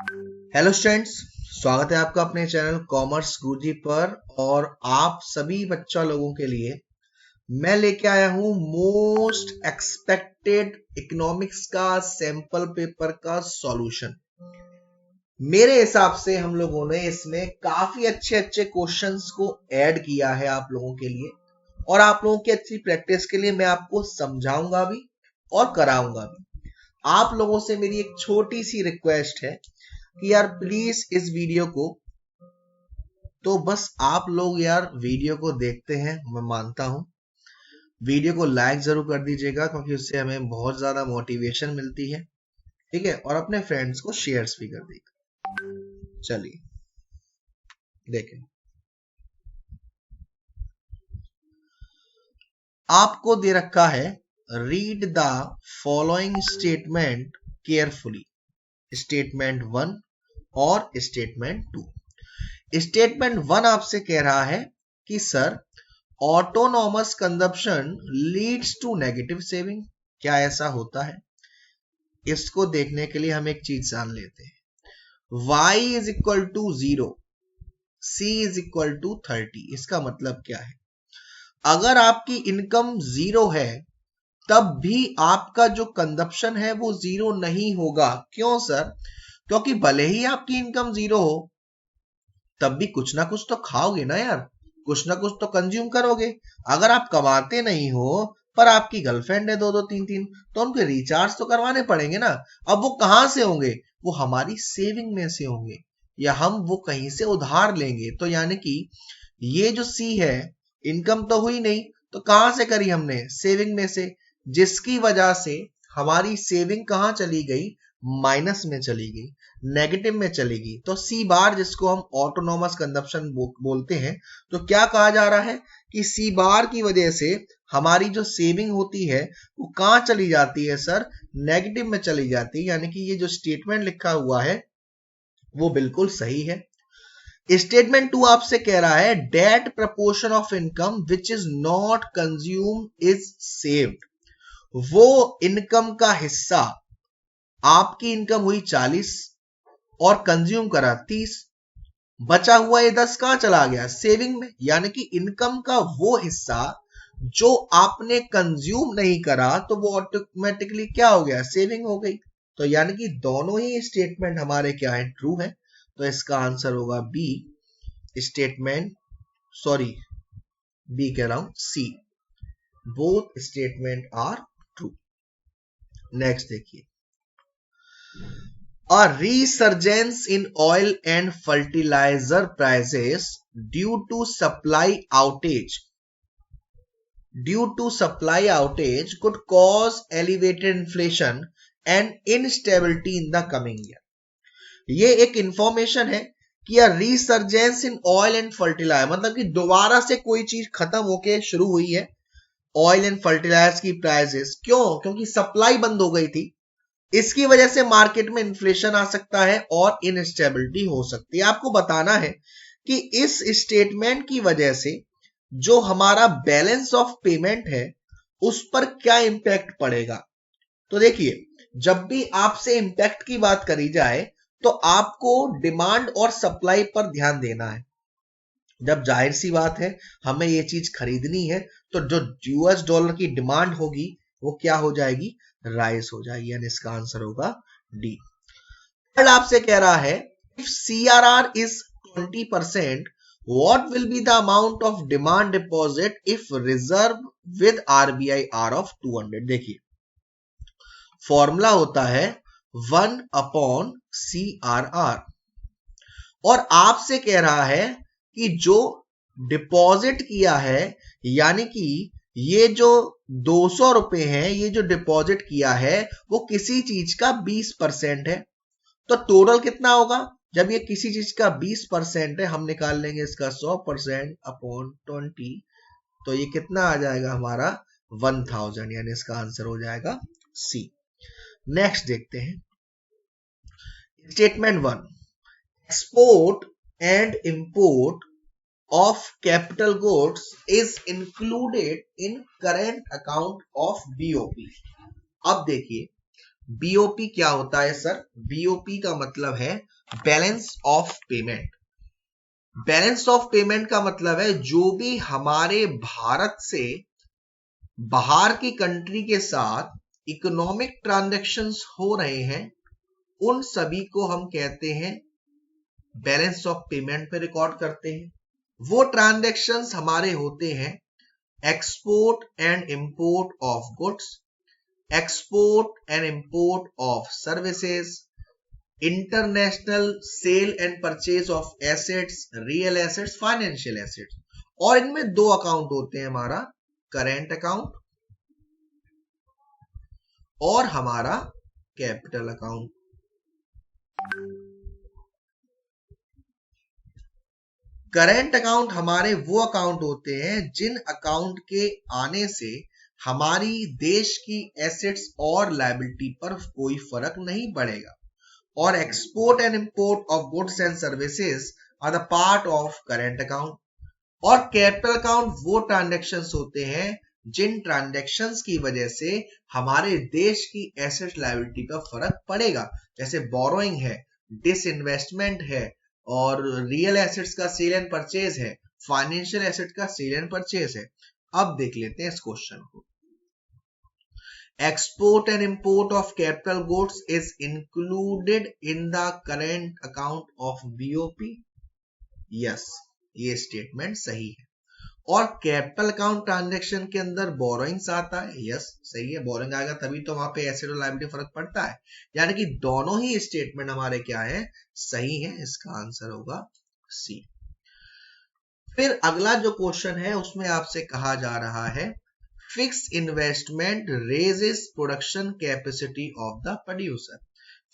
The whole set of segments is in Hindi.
हेलो स्टूडेंट्स, स्वागत है आपका अपने चैनल कॉमर्स गुरुजी पर। और आप सभी बच्चा लोगों के लिए मैं लेके आया हूं मोस्ट एक्सपेक्टेड इकोनॉमिक्स का सैंपल पेपर का सॉल्यूशन। मेरे हिसाब से हम लोगों ने इसमें काफी अच्छे अच्छे क्वेश्चंस को ऐड किया है आप लोगों के लिए, और आप लोगों की अच्छी प्रैक्टिस के लिए मैं आपको समझाऊंगा भी और कराऊंगा भी। आप लोगों से मेरी एक छोटी सी रिक्वेस्ट है कि यार प्लीज इस वीडियो को, तो बस आप लोग यार वीडियो को देखते हैं, मैं मानता हूं वीडियो को लाइक जरूर कर दीजिएगा क्योंकि उससे हमें बहुत ज्यादा मोटिवेशन मिलती है। ठीक है, और अपने फ्रेंड्स को शेयर्स भी कर दीजिएगा। चलिए देखें, आपको दे रखा है read the following statement carefully, statement 1 और स्टेटमेंट 2। स्टेटमेंट 1 आपसे कह रहा है कि sir autonomous consumption leads to negative saving. क्या ऐसा होता है? इसको देखने के लिए हम एक चीज जान लेते हैं। y is equal to 0, c is equal to 30। इसका मतलब क्या है? अगर आपकी इनकम 0 है तब भी आपका जो कंजप्शन है वो 0 नहीं होगा। क्यों सर? क्योंकि भले ही आपकी इनकम 0 हो तब भी कुछ ना कुछ तो खाओगे ना यार, कुछ ना कुछ तो कंज्यूम करोगे। अगर आप कमाते नहीं हो पर आपकी गर्लफ्रेंड है दो दो तीन तीन, तो उनके रिचार्ज तो करवाने पड़ेंगे ना। अब वो कहां से होंगे? वो हमारी सेविंग में से होंगे या हम वो कहीं से उधार लेंगे। तो यानी कि ये जो सी है, इनकम तो हुई नहीं तो कहां से करी हमने? सेविंग में से, जिसकी वजह से हमारी सेविंग कहां चली गई? माइनस में चली गई, नेगेटिव में चली गई। तो सी बार, जिसको हम ऑटोनॉमस कंजप्शन बोलते हैं, तो क्या कहा जा रहा है कि सी बार की वजह से हमारी जो सेविंग होती है वो कहां चली जाती है सर? नेगेटिव में चली जाती है। यानी कि ये जो स्टेटमेंट लिखा हुआ है वो बिल्कुल सही है। स्टेटमेंट 2 आपसे कह रहा है that proportion of income which is not consume is saved. वो इनकम का हिस्सा, आपकी इनकम हुई 40 और कंज्यूम करा 30, बचा हुआ ये 10 कहां चला गया? सेविंग में। यानी कि इनकम का वो हिस्सा जो आपने कंज्यूम नहीं करा तो वो ऑटोमेटिकली क्या हो गया? सेविंग हो गई। तो यानी कि दोनों ही स्टेटमेंट हमारे क्या है? ट्रू है। तो इसका आंसर होगा बी, स्टेटमेंट, सॉरी बी कह रहा हूं, C, both statements are true. Next देखिए, a resurgence in oil and fertilizer prices due to supply outage could cause elevated inflation and instability in the coming year। ये एक इंफॉर्मेशन है कि यार resurgence in oil and fertiliser, मतलब कि दोबारा से कोई चीज खत्म होके शुरू हुई है ऑयल एंड फर्टिलाइजर्स की प्राइसेस। क्यों? क्योंकि सप्लाई बंद हो गई थी। इसकी वजह से मार्केट में इन्फ्लेशन आ सकता है और इनस्टेबिलिटी हो सकती है। आपको बताना है कि इस स्टेटमेंट की वजह से जो हमारा बैलेंस ऑफ पेमेंट है उस पर क्या इंपैक्ट पड़ेगा। तो देखिए, जब भी आपसे इंपैक्ट की बात करी जाए तो आपको डिमांड और सप्लाई पर ध्यान देना है। जब जाहिर सी बात है हमें ये चीज खरीदनी है तो जो यूएस डॉलर की डिमांड होगी वो क्या हो जाएगी? राइज हो जाएगी। यानी इसका आंसर होगा डी। थर्ड आपसे कह रहा है if CRR is 20%, what will be the amount of demand deposit if reserve with RBI are of 200। देखिए, फॉर्मूला होता है 1/CRR, और आपसे कह रहा है कि जो डिपॉजिट किया है, यानी कि ये जो 200 रुपए हैं, ये जो डिपॉजिट किया है वो किसी चीज का 20% है। तो टोटल कितना होगा? जब ये किसी चीज का 20% है, हम निकाल लेंगे इसका 100% अपॉन 20, तो ये कितना आ जाएगा हमारा? 1000। यानी इसका आंसर हो जाएगा सी। नेक्स्ट देखते हैं, statement 1, export and import of capital goods is included in current account of BOP। अब देखिए, बीओपी क्या होता है सर? बीओपी का मतलब है balance of payment. Balance of payment का मतलब है जो भी हमारे भारत से बाहर की कंट्री के साथ इकोनॉमिक ट्रांजैक्शंस हो रहे हैं, उन सभी को हम कहते हैं बैलेंस ऑफ पेमेंट पे रिकॉर्ड करते हैं। वो ट्रांजैक्शंस हमारे होते हैं export and import of goods, export and import of services, international sale and purchase of assets, real assets, financial assets. और इनमें दो अकाउंट होते हैं, हमारा करेंट अकाउंट और हमारा कैपिटल अकाउंट। करेंट अकाउंट हमारे वो अकाउंट होते हैं जिन अकाउंट के आने से हमारी देश की एसेट्स और लायबिलिटी पर कोई फर्क नहीं पड़ेगा। और export and import of goods and services are the part of current account. और कैपिटल अकाउंट वो ट्रांजैक्शंस होते हैं जिन ट्रांजैक्शंस की वजह से हमारे देश की एसेट लायबिलिटी पर फर्क पड़ेगा, जैसे बोरोइंग है, डिसइन्वेस्टमेंट है, और रियल एसेट्स का सेल एंड परचेज है, फाइनेंशियल एसेट का सेल एंड परचेज है। अब देख लेते हैं इस क्वेश्चन को। Export and import of capital goods is included in the current account of BOP. Yes, ये स्टेटमेंट सही है। और कैपिटल अकाउंट ट्रांजैक्शन के अंदर बोरोइंग्स आता है। यस, सही है, बोरोइंग आएगा तभी तो वहां पे एसेट और लायबिलिटी फर्क पड़ता है। यानी कि दोनों ही स्टेटमेंट हमारे क्या है, सही है। इसका आंसर होगा सी। फिर अगला जो क्वेश्चन है उसमें आपसे कहा जा रहा है fix investment raises production capacity of the producer.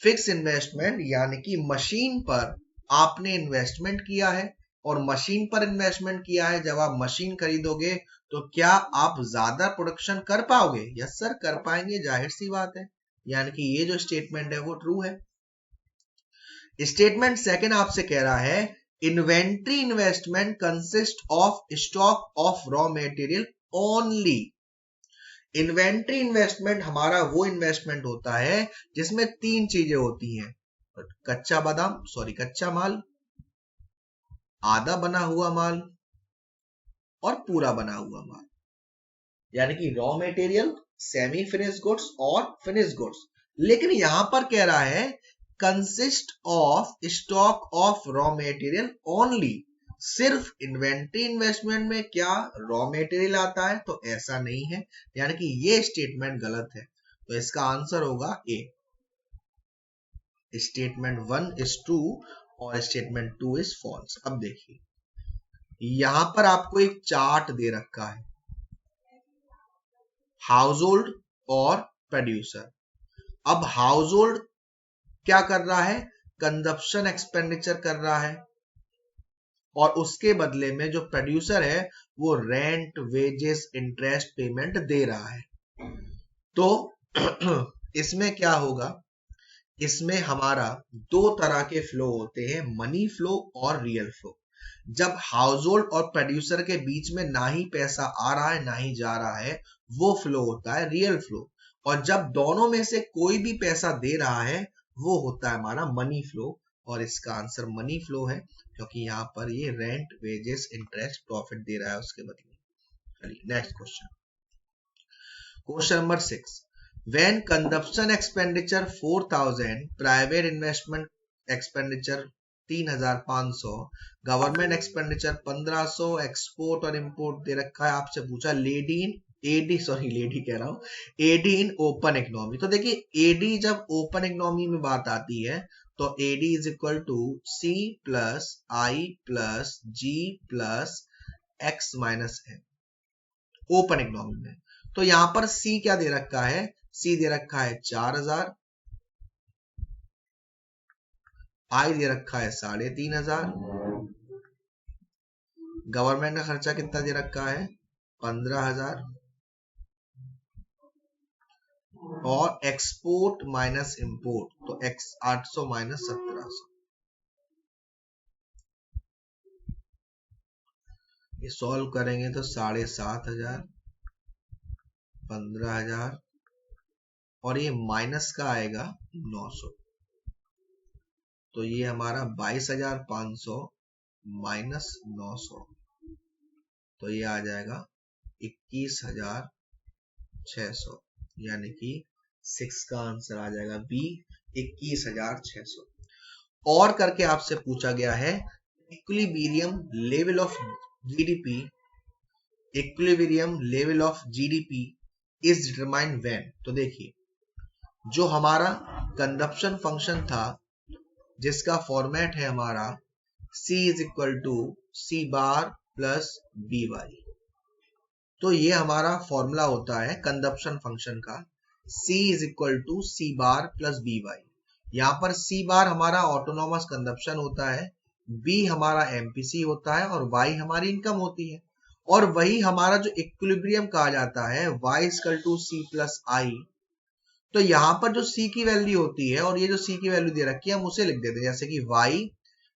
Fix investment यानी कि मशीन पर आपने इन्वेस्टमेंट किया है, और मशीन पर इन्वेस्टमेंट किया है, जब आप मशीन खरीदोगे तो क्या आप ज्यादा प्रोडक्शन कर पाओगे? यस सर, कर पाएंगे, जाहिर सी बात है। यानी कि ये जो स्टेटमेंट है वो ट्रू है। स्टेटमेंट सेकंड आपसे कह रहा है inventory investment consist of stock of raw material only. Inventory investment हमारा वो इन्वेस्टमेंट होता है जिसमें तीन चीजें होती हैं, कच्चा माल, आधा बना हुआ माल और पूरा बना हुआ माल। यानी कि raw material, semi finish goods और फिनिश गुड्स। लेकिन यहां पर कह रहा है consist of stock of raw material only. सिर्फ इन्वेंट्री इन्वेस्टमेंट में क्या रॉ मटेरियल आता है? तो ऐसा नहीं है, यानी कि ये स्टेटमेंट गलत है। तो इसका आंसर होगा ए। स्टेटमेंट 1 इज ट्रू और स्टेटमेंट 2 इज फॉल्स। अब देखिए, यहां पर आपको एक चार्ट दे रखा है, हाउस होल्ड और प्रोड्यूसर। अब हाउस होल्ड क्या कर रहा है? कंजप्शन एक्सपेंडिचर कर रहा है, और उसके बदले में जो प्रोड्यूसर है वो रेंट, वेजेस, इंटरेस्ट पेमेंट दे रहा है। तो इसमें क्या होगा, इसमें हमारा दो तरह के फ्लो होते हैं, मनी फ्लो और रियल फ्लो। जब हाउस होल्ड और प्रोड्यूसर के बीच में ना ही पैसा आ रहा है ना ही जा रहा है, वो फ्लो होता है रियल फ्लो। और जब दोनों में से कोई भी पैसा दे रहा है, वो होता है हमारा मनी फ्लो। और इसका आंसर मनी फ्लो है, क्योंकि यहाँ पर ये रेंट, वेजेस, इंटरेस्ट, प्रॉफिट दे रहा है उसके बदले। चलिए next question, question number 6। When consumption expenditure 4,000, private investment expenditure 3,500, government expenditure 1,500, export और इंपोर्ट दे रखा है। आपसे पूछा लेडी कह रहा हूं, एडी इन ओपन इकोनॉमी। तो देखिए एडी जब ओपन इकोनॉमी में बात आती है तो AD is equal to C plus I plus G plus X minus M, open economy में। तो यहां पर सी क्या दे रखा है? सी दे रखा है 4,000, आई दे रखा है 3,500, गवर्नमेंट का खर्चा कितना दे रखा है? 15,000, और एक्सपोर्ट माइनस इंपोर्ट तो 800 माइनस 1,700। ये सॉल्व करेंगे तो 7,500, 15,000 और ये माइनस का आएगा 900, तो ये हमारा 22,500 माइनस 900, तो ये आ जाएगा 21,600, यानी कि 6 का आंसर आ जाएगा बी 21,600। और करके आपसे पूछा गया है equilibrium level of GDP, equilibrium level of GDP is determined when. तो देखिए जो हमारा कंजप्शन फंक्शन था जिसका फॉर्मेट है हमारा C is equal to C bar plus B Y, तो ये हमारा फॉर्मूला होता है कंजप्शन फंक्शन का, C is equal to C bar plus B Y. यहाँ पर C बार हमारा ऑटोनॉमस कंजप्शन होता है, B हमारा एमपीसी होता है और Y हमारी इनकम होती है। और वही हमारा जो इक्विलिब्रियम कहा जाता है Y equal to C plus I, तो यहाँ पर जो C की वैल्यू होती है और ये जो C की वैल्यू दे रखी है हम उसे लिख देते हैं, जैसे कि Y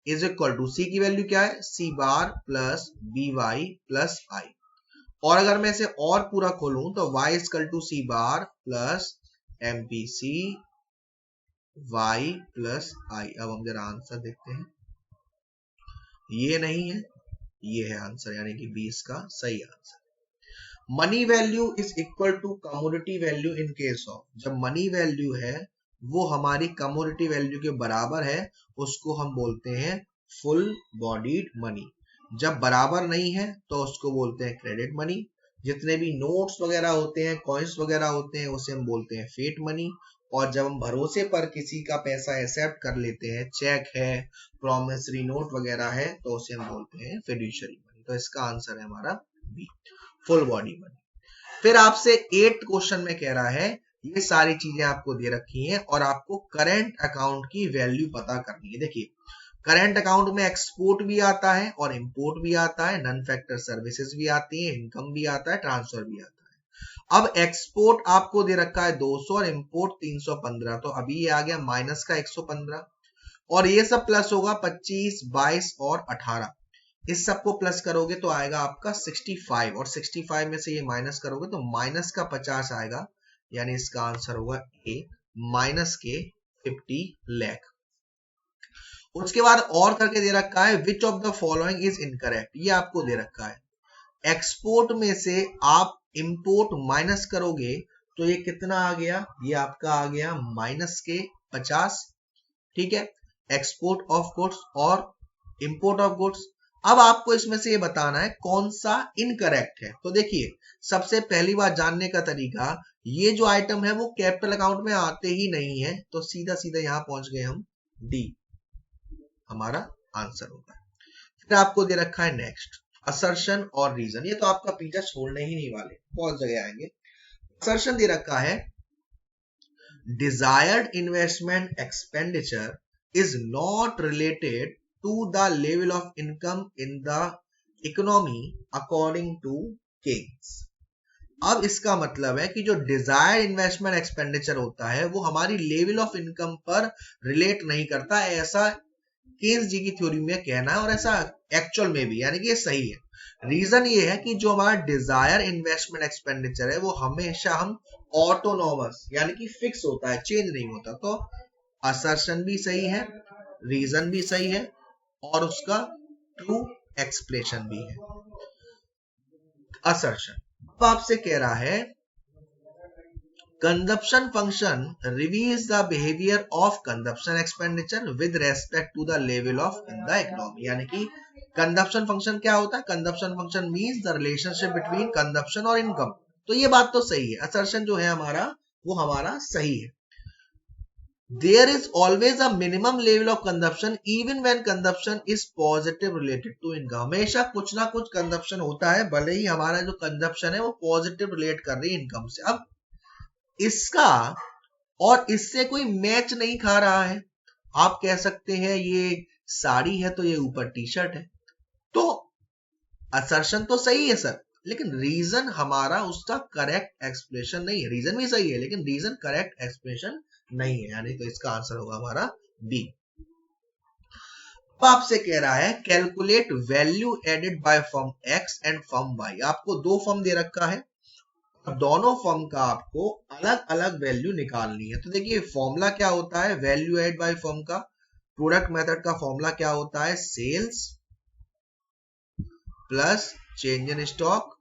is equal to C की वैल्यू क्या है C bar plus B Y plus I. और अगर मैं इसे और पूरा खोलूं तो y equal to C bar plus MPC y plus I. अब हम जरा आंसर देखते हैं, ये नहीं है, ये है आंसर, यानी कि 20 का सही answer. Money value is equal to commodity value in case of, जब मनी वैल्यू है वो हमारी कमोडिटी वैल्यू के बराबर है उसको हम बोलते हैं फुल बॉडीड मनी। जब बराबर नहीं है तो उसको बोलते हैं क्रेडिट मनी। जितने भी नोट्स वगैरह होते हैं, कॉइन्स वगैरह होते हैं, उसे हम बोलते हैं फेट मनी। और जब हम भरोसे पर किसी का पैसा एक्सेप्ट कर लेते हैं, चेक है, प्रॉमिसरी नोट वगैरह है, तो उसे हम बोलते हैं फिड्यूशियरी मनी। तो इसका आंसर है हमारा बी, फुल बॉडी मनी। फिर आपसे 8th क्वेश्चन में कह रहा है ये सारी चीजें आपको दे रखी हैं और आपको करंट अकाउंट की वैल्यू पता करनी है। देखिए करंट अकाउंट में एक्सपोर्ट भी आता है और इंपोर्ट भी आता है, नॉन फैक्टर सर्विसेज भी आती है, इनकम भी आता है, ट्रांसफर भी आता है। अब एक्सपोर्ट आपको दे रखा है 200 और इंपोर्ट 315, तो अभी ये आ गया माइनस का 115 और ये सब प्लस होगा 25, 22 और 18। इस सबको प्लस करोगे तो आएगा आपका 65 और 65 में से ये माइनस करोगे तो माइनस का 50 आएगा, यानी इसका आंसर होगा ए माइनस के 50 लाख। उसके बाद और करके दे रखा है which of the following is incorrect, ये आपको दे रखा है एक्सपोर्ट में से आप इंपोर्ट माइनस करोगे तो ये कितना आ गया, ये आपका आ गया माइनस के 50, ठीक है, एक्सपोर्ट ऑफ गुड्स और इंपोर्ट ऑफ गुड्स। अब आपको इसमें से ये बताना है कौन सा इनकरेक्ट है। तो देखिए सबसे पहली बात जानने का तरीका, ये जो आइटम है वो कैपिटल अकाउंट में आते ही नहीं है, तो सीधा सीधा यहां पहुंच गए हम, डी हमारा आंसर होगा। फिर आपको दे रखा है नेक्स्ट असर्शन और रीजन, ये तो आपका पीछा छोड़ने ही नहीं वाले, बहुत जगह आएंगे। असर्शन दे रखा है desired investment expenditure is not related to the level of income in the economy according to Keynes। अब इसका मतलब है कि जो डिजायर इन्वेस्टमेंट एक्सपेंडिचर होता है वो हमारी लेवल ऑफ इनकम पर रिलेट नहीं करता, ऐसा केन्स जी की थ्योरी में कहना है और ऐसा एक्चुअल में भी, यानी कि ये सही है। रीजन ये है कि जो हमारा डिजायर इन्वेस्टमेंट एक्सपेंडिचर है वो हमेशा हम ऑटोनॉमस यानी कि फिक्स होता है, चेंज नहीं होता। तो असर्शन भी सही है, रीजन भी सही है और उसका ट्रू एक्सप्रेशन भी है। असर्शन अब आपसे कह रहा है consumption function reveals the behaviour of consumption expenditure with respect to the level of in the economy, यानी कि कंजप्शन फंक्शन क्या होता है, consumption function means the relationship between consumption और इनकम। तो ये बात तो सही है, असर्शन जो है हमारा वो हमारा सही है। There is always a minimum level of consumption even when consumption is positive related to income। हमेशा कुछ ना कुछ कंजप्शन होता है, भले ही हमारा जो कंजप्शन है वो पॉजिटिव रिलेट कर रही है इनकम से। अब इसका और इससे कोई मैच नहीं खा रहा है। आप कह सकते हैं ये साड़ी है तो ये ऊपर टी शर्ट है, तो असर्शन तो सही है सर, लेकिन रीजन हमारा उसका करेक्ट एक्सप्रेशन नहीं है। रीजन भी सही है लेकिन रीजन करेक्ट एक्सप्रेशन नहीं है, यानी तो इसका आंसर होगा हमारा बी। आपसे कह रहा है calculate value added by firm X and firm Y. आपको दो फर्म दे रखा है, दोनों फर्म का आपको अलग अलग वैल्यू निकालनी है। तो देखिए फॉर्मूला क्या होता है वैल्यू एड बाय फर्म का, प्रोडक्ट मेथड का फॉर्मूला क्या होता है sales plus change in stock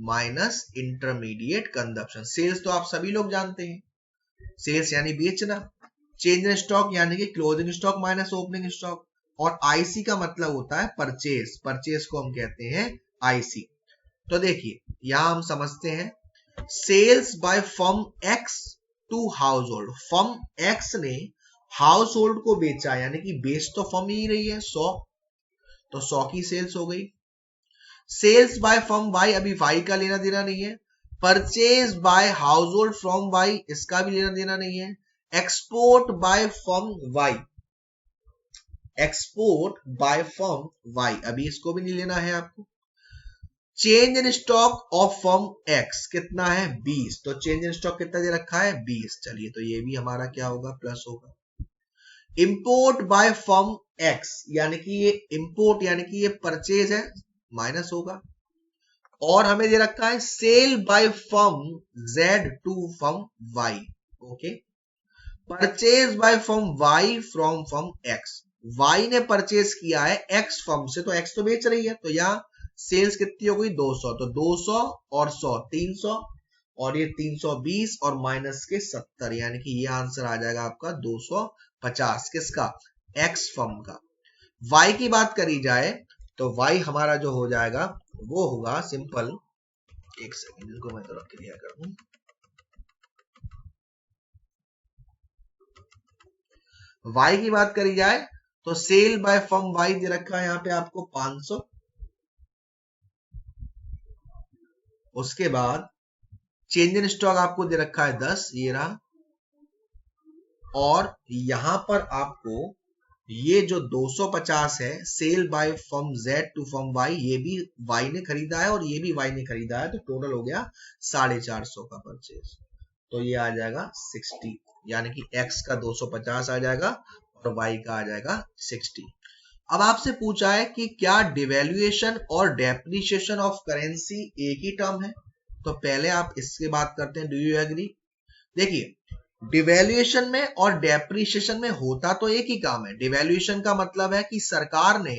minus intermediate consumption. Sales तो आप सभी लोग जानते हैं, सेल्स यानी बेचना, चेंज इन स्टॉक यानी कि closing stock minus opening stock, और आईसी का मतलब होता है परचेज, परचेज को हम कहते हैं आईसी। तो देखिए यहां हम समझते हैं sales by firm X to household, firm X ने हाउस होल्ड को बेचा, यानी कि बेच तो फर्म ही रही है 100, तो 100 की सेल्स हो गई। सेल्स बाय फर्म वाई, अभी वाई का लेना देना नहीं है, purchase by household from Y, इसका भी लेना देना नहीं है, export by firm Y, export by firm Y, अभी इसको भी नहीं लेना है आपको। Change in stock of firm X कितना है 20, तो चेंज इन स्टॉक कितना दे रखा है 20, चलिए तो ये भी हमारा क्या होगा प्लस होगा। इंपोर्ट बाय फर्म एक्स, यानी कि ये इंपोर्ट यानी कि ये परचेज है, माइनस होगा। और हमें दे रखा है sale by firm Z to firm Y, okay, purchase by firm Y from firm X, Y ने परचेज किया है एक्स फर्म से, तो एक्स तो बेच रही है, तो यहां सेल्स कितनी हो गई 200, तो 200 और 100 300, और ये 320 और माइनस के 70, यानी कि ये आंसर आ जाएगा आपका 250, किसका एक्स फर्म का। वाई की बात करी जाए तो वाई हमारा जो हो जाएगा वो होगा सिंपल, एक सेकंड इनको मैं थोड़ा क्लियर कर दूं। वाई की बात करी जाए तो सेल बाय फर्म वाई दे रखा है यहां पे आपको 500, उसके बाद चेंज इन स्टॉक आपको दे रखा है 10, ये रहा, और यहां पर आपको ये जो 250 है sale by firm Z to firm Y, ये भी वाई ने खरीदा है और ये भी वाई ने खरीदा है, तो टोटल हो गया 450 का परचेज, तो ये आ जाएगा 60, यानी कि एक्स का 250 आ जाएगा और वाई का आ जाएगा 60। अब आपसे पूछा है कि क्या डिवैल्यूएशन और डेप्रिसिएशन ऑफ करेंसी एक ही टर्म है, तो पहले आप इसके बात करते हैं, डू यू एग्री। देखिए डिवैल्यूएशन में और डेप्रिसिएशन में होता तो एक ही काम है। डिवैल्यूएशन का मतलब है कि सरकार ने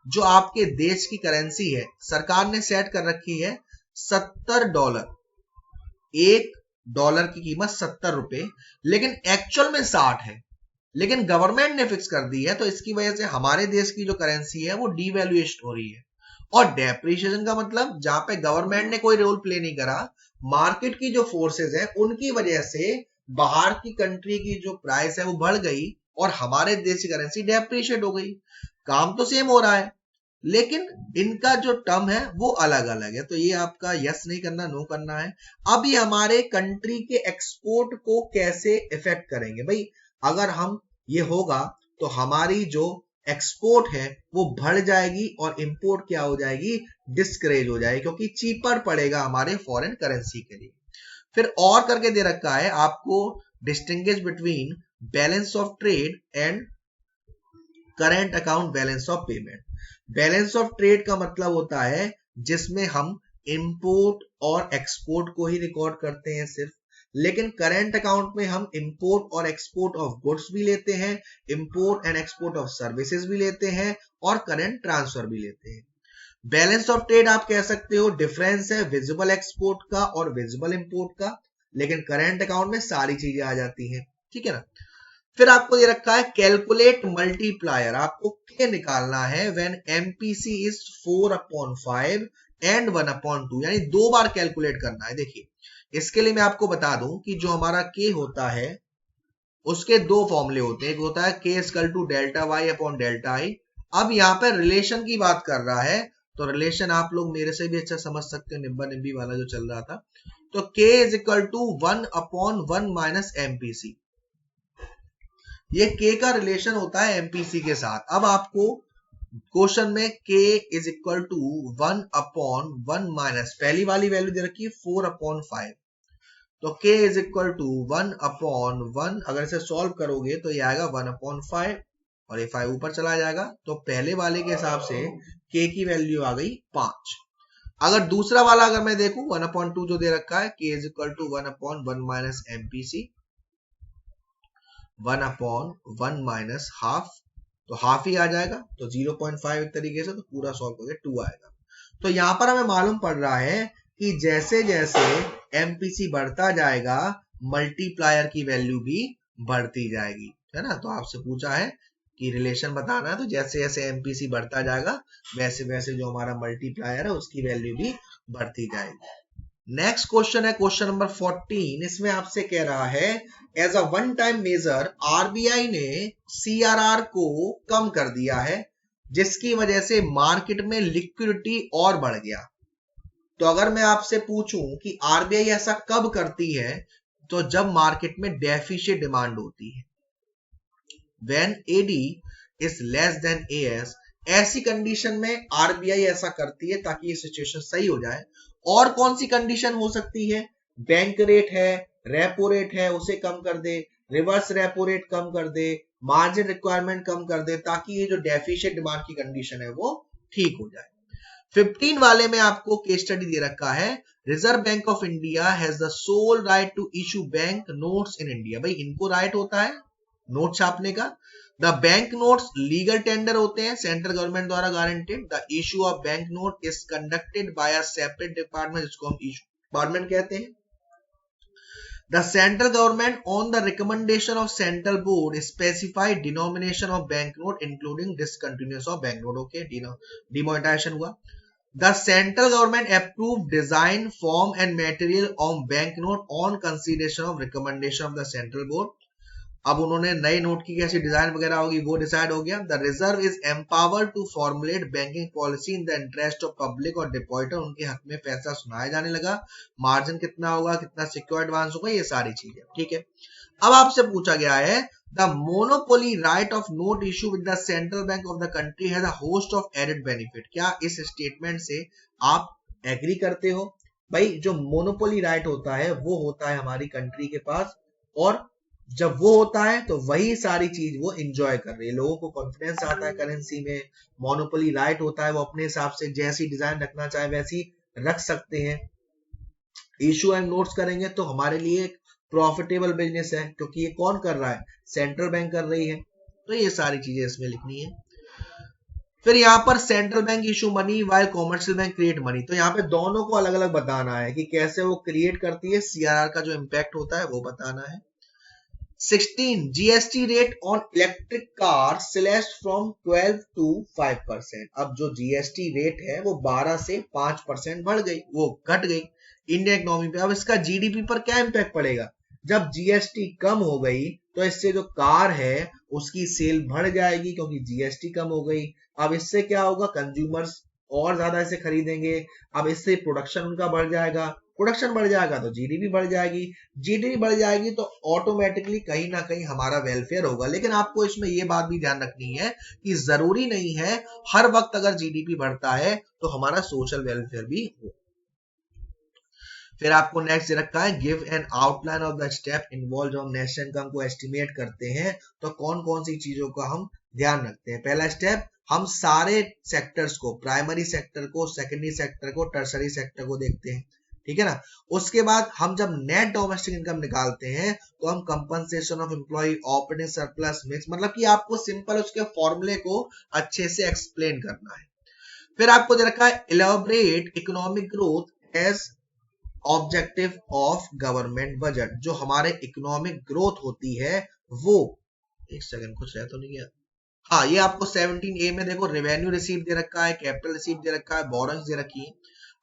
जो आपके देश की करेंसी है, सरकार ने सेट कर रखी है $70, एक डॉलर की कीमत 70 रुपए, लेकिन एक्चुअल में 60 है, लेकिन गवर्नमेंट ने फिक्स कर दी है, तो इसकी वजह से हमारे देश की जो करेंसी है वो डिवैल्यूएशन हो रही है। और डेप्रिसिएशन का मतलब जहां पे गवर्नमेंट ने कोई रोल प्ले नहीं करा, मार्केट की जो फोर्सेस है उनकी वजह से बाहर की कंट्री की जो प्राइस है वो बढ़ गई और हमारे देश की करेंसी डेप्रिशिएट हो गई। काम तो सेम हो रहा है, लेकिन इनका जो टर्म है वो अलग अलग है, तो ये आपका यस नहीं करना, नो करना है। अब ये हमारे कंट्री के एक्सपोर्ट को कैसे इफेक्ट करेंगे भाई, अगर हम ये होगा तो हमारी जो एक्सपोर्ट है वो बढ़ जाएगी और इंपोर्ट क्या हो जाएगी डिस्करेज हो जाएगी, क्योंकि चीपर पड़ेगा हमारे फॉरेन करेंसी के लिए। फिर और करके दे रखा है आपको distinguish between balance of trade and current account balance of payment. Balance of trade का मतलब होता है जिसमें हम इंपोर्ट और एक्सपोर्ट को ही रिकॉर्ड करते हैं सिर्फ, लेकिन करंट अकाउंट में हम इंपोर्ट और एक्सपोर्ट ऑफ गुड्स भी लेते हैं, import and export of services भी लेते हैं और करंट ट्रांसफर भी लेते हैं। बैलेंस ऑफ ट्रेड आप कह सकते हो डिफरेंस है विजिबल एक्सपोर्ट का और विजिबल इंपोर्ट का, लेकिन करंट अकाउंट में सारी चीजें आ जाती हैं, ठीक है ना। फिर आपको ये रखा है कैलकुलेट मल्टीप्लायर, आपको क्या निकालना है व्हेन एमपीसी इज 4/5 एंड 1/2, यानी 2 बार कैलकुलेट करना है। देखिए इसके लिए मैं आपको बता दूं कि जो हमारा के होता है उसके 2 फॉर्मूले होते हैं, एक होता है K equal to delta Y upon delta I. अब यहाँ पे रिलेशन की बात कर रहा है, तो रिलेशन आप लोग मेरे से भी अच्छा समझ सकते हैं, निब्बा निब्बी वाला जो चल रहा था, तो k is equal to 1/1 minus MPC, ये k का रिलेशन होता है एमपीसी के साथ। अब आपको क्वेश्चन में k is equal to 1/1 minus पहली वाली वैल्यू दे रखी है 4/5, तो k इज इक्वल टू 1/1, अगर इसे सॉल्व करोगे तो ये आएगा 1/5 और ये 5 ऊपर चला जाएगा, तो पहले वाले के हिसाब से k की वैल्यू आ गई 5। अगर दूसरा वाला अगर मैं देखूं 1/2 जो दे रखा है k is equal to 1/1 minus MPC 1/1 minus half, तो हाफ ही आ जाएगा, तो 0.5 एक तरीके से, तो पूरा सॉल्व करके 2 आएगा। तो यहां पर हमें मालूम पड़ रहा है कि जैसे जैसे MPC बढ़ता जाएगा मल्टीप्लायर की वैल्यू भी बढ़ती जाएगी, है ना। तो आपसे पूछा है कि रिलेशन बताना है, तो जैसे जैसे MPC बढ़ता जाएगा वैसे वैसे जो हमारा मल्टीप्लायर है उसकी वैल्यू भी बढ़ती जाएगी। नेक्स्ट क्वेश्चन है क्वेश्चन नंबर 14। इसमें आपसे कह रहा है as a one time measure RBI ने CRR को कम कर दिया है जिसकी वजह से मार्केट में लिक्विडिटी और बढ़ गया। तो अगर मैं आपसे पूछूं कि आरबीआई ऐसा कब करती है, तो जब मार्केट में डेफिशिएंट डिमांड होती है, when AD is less than AS, ऐसी कंडीशन में आरबीआई ऐसा करती है ताकि ये सिचुएशन सही हो जाए। और कौन सी कंडीशन हो सकती है, बैंक रेट है, रेपो रेट है, उसे कम कर दे, रिवर्स रेपो रेट कम कर दे, मार्जिन रिक्वायरमेंट कम कर दे, ताकि ये जो डेफिशिएंट डिमांड की कंडीशन है वो ठीक हो जाए। 15 वाले में आपको केस स्टडी दे रखा है, Reserve Bank of India has the sole right to issue bank notes in India. भाई इनको राइट होता है नोट छापने का। The bank notes legal tender होते हैं, सेंट्रल गवर्नमेंट द्वारा guaranteed. The issue of bank note is conducted by a separate department, जिसको हम इशू डिपार्टमेंट कहते हैं। The central government, on the recommendation of central board, specify denomination of banknote including discontinuance of banknote. Okay, demonetization हुआ। The central government approved design, form and material of banknote on consideration of recommendation of the central board. अब उन्होंने नए नोट की कैसी डिजाइन वगैरह होगी वो डिसाइड हो गया। The reserve is empowered to formulate banking policy in the interest of public और डिपॉजिटर, उनके हक में फैसला सुनाया जाने लगा। मार्जिन कितना होगा, कितना सिक्योर एडवांस होगा, ये सारी चीजें, ठीक है। अब आपसे पूछा गया है the monopoly right of note issue with the central bank of the country has a host of added benefit. क्या इस स्टेटमेंट से आप एग्री करते हो? भाई जो मोनोपोली राइट होता है वो होता है हमारी कंट्री के पास, और जब वो होता है तो वही सारी चीज वो एंजॉय कर रही है, लोगों को कॉन्फिडेंस आता है करेंसी में। मोनोपोली राइट होता है, वो अपने हिसाब से जैसी डिजाइन रखना चाहे वैसी रख सकते हैं। इशू एंड नोट्स करेंगे तो हमारे लिए एक प्रॉफिटेबल बिजनेस है, क्योंकि ये कौन कर रहा है, सेंट्रल बैंक कर रही है। तो ये सारी चीजें इसमें लिखनी है। फिर यहाँ पर central bank issue money while commercial bank create money, तो यहाँ पे दोनों को अलग अलग बताना है कि कैसे वो क्रिएट करती है, सीआरआर का जो इम्पैक्ट होता है वो बताना है। 16 GST rate on electric car slashed from 12 to 5%। अब जो जीएसटी रेट है वो 12 से 5% बढ़ गई, वो घट गई इंडियन इकोनॉमी पे। अब इसका जीडीपी पर क्या इम्पैक्ट पड़ेगा? जब जीएसटी कम हो गई तो इससे जो कार है उसकी सेल बढ़ जाएगी क्योंकि जीएसटी कम हो गई। अब इससे क्या होगा, कंज्यूमर्स और ज्यादा इसे खरीदेंगे। अब इससे प्रोडक्शन उनका बढ़ जाएगा, प्रोडक्शन बढ़ जाएगा तो जीडीपी बढ़ जाएगी, जीडीपी बढ़ जाएगी तो ऑटोमेटिकली कहीं ना कहीं हमारा वेलफेयर होगा। लेकिन आपको इसमें ये बात भी ध्यान रखनी है कि जरूरी नहीं है हर वक्त अगर जीडीपी बढ़ता है तो हमारा सोशल वेलफेयर भी हो। फिर आपको नेक्स्ट रखा है give an outline of the step involve. जब हम नेशनल इनकम को एस्टिमेट करते हैं तो कौन कौन सी चीजों का हम ध्यान रखते हैं। पहला स्टेप, हम सारे सेक्टर्स को, प्राइमरी सेक्टर को, सेकेंडरी सेक्टर को, टर्सरी सेक्टर को देखते हैं, ठीक है ना। उसके बाद हम जब नेट डोमेस्टिक इनकम निकालते हैं तो हम compensation of employ, operating surplus, mix, मतलब कि आपको सिंपल उसके फॉर्मूले को अच्छे से एक्सप्लेन करना है। फिर आपको दे रखा है elaborate economic growth as objective of government budget. जो हमारे इकोनॉमिक ग्रोथ होती है वो, एक सेकंड कुछ रह तो नहीं गया, हाँ ये आपको 17A में देखो रेवेन्यू रिसीव दे रखा है, कैपिटल रिसीव दे रखा है, बोरोइंग्स दे रखी है।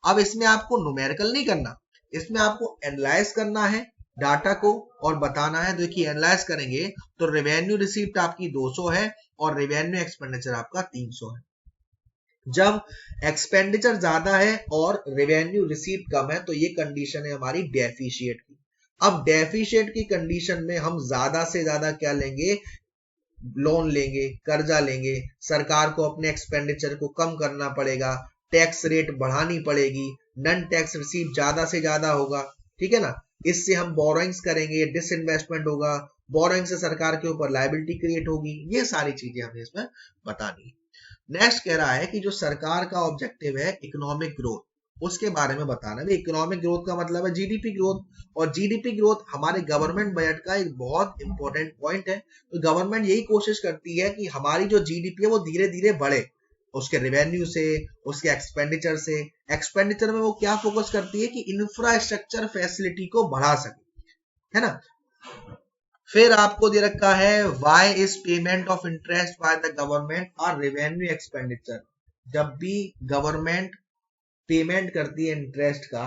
अब इसमें आपको न्यूमेरिकल नहीं करना, इसमें आपको एनालाइज करना है डाटा को और बताना है। देखिए एनालाइज करेंगे तो रेवेन्यू रिसीव्ड आपकी 200 है और रेवेन्यू एक्सपेंडिचर आपका 300 है। जब एक्सपेंडिचर ज्यादा है और रेवेन्यू रिसीव कम है तो ये कंडीशन है हमारी डेफिशिएट की। अब डेफिशिएट की कंडीशन में हम ज्यादा से ज्यादा क्या लेंगे, लोन लेंगे, कर्जा लेंगे, सरकार को अपने एक्सपेंडिचर को कम करना पड़ेगा, टैक्स रेट बढ़ानी पड़ेगी, नन टैक्स रिसीव ज्यादा से ज्यादा होगा, ठीक है ना। इससे हम बोरोइंग्स करेंगे, डिसइन्वेस्टमेंट होगा, बोरोइंग से सरकार के ऊपर लायबिलिटी क्रिएट होगी। ये सारी चीजें हमें इसमें बतानी है। नेक्स्ट कह रहा है कि जो सरकार का ऑब्जेक्टिव है इकोनॉमिक ग्रोथ, उसके बारे में बताना है। इकोनॉमिक ग्रोथ का मतलब है जीडीपी ग्रोथ, और जीडीपी ग्रोथ हमारे गवर्नमेंट बजट का एक बहुत इंपॉर्टेंट पॉइंट है। तो गवर्नमेंट यही कोशिश करती है कि हमारी जो जीडीपी है वो धीरे धीरे बढ़े, उसके रेवेन्यू से, उसके एक्सपेंडिचर से। एक्सपेंडिचर में वो क्या फोकस करती है कि इंफ्रास्ट्रक्चर फैसिलिटी को बढ़ा सके, है ना। फिर आपको दे रखा है Y is payment of interest by the government और रेवेन्यू एक्सपेंडिचर। जब भी गवर्नमेंट पेमेंट करती है इंटरेस्ट का,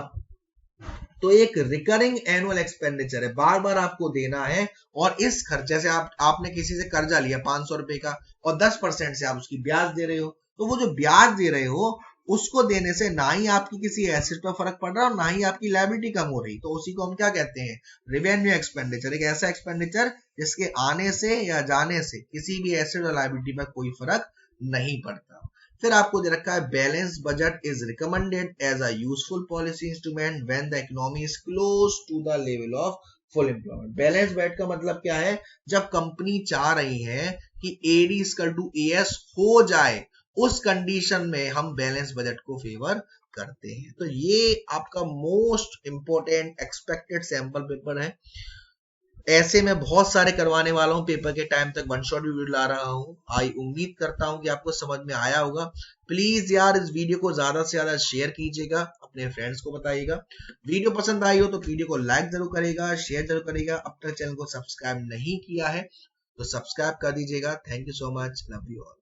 तो एक रिकरिंग एनुअल एक्सपेंडिचर है, बार बार आपको देना है। और इस खर्चे से आपने किसी से कर्जा लिया 500 रुपए का, और 10% से आप उसकी ब्याज दे रहे हो, तो वो जो ब्याज दे रहे हो उसको देने से ना ही आपकी किसी एसेट पर फर्क पड़ रहा और ना ही आपकी लायबिलिटी कम हो रही। तो उसी को हम क्या कहते हैं, रेवेन्यू एक्सपेंडिचर। एक ऐसा एक्सपेंडिचर जिसके आने से या जाने से किसी भी एसेट और लायबिलिटी पर कोई फर्क नहीं पड़ता। फिर आपको दे रखा है balance budget is recommended as a useful policy instrument when the economy is close to the level of full employment. Balance budget का मतलब क्या है, जब कंपनी चाह रही है कि एडी इक्वल टू एएस हो जाए, उस कंडीशन में हम बैलेंस बजट को फेवर करते हैं। तो ये आपका most important expected sample paper है। ऐसे मैं बहुत सारे करवाने वाला हूं, पेपर के टाइम तक वन शॉट वीडियो ला रहा हूं। उम्मीद करता हूं कि आपको समझ में आया होगा। प्लीज यार इस वीडियो को ज्यादा से ज्यादा शेयर कीजिएगा, अपने फ्रेंड्स को बताइएगा। वीडियो पसंद आई हो तो वीडियो को लाइक जरूर करेगा, शेयर जरूर करेगा। अब तक चैनल को सब्सक्राइब नहीं किया है तो सब्सक्राइब कर दीजिएगा। Thank you so much, love you all.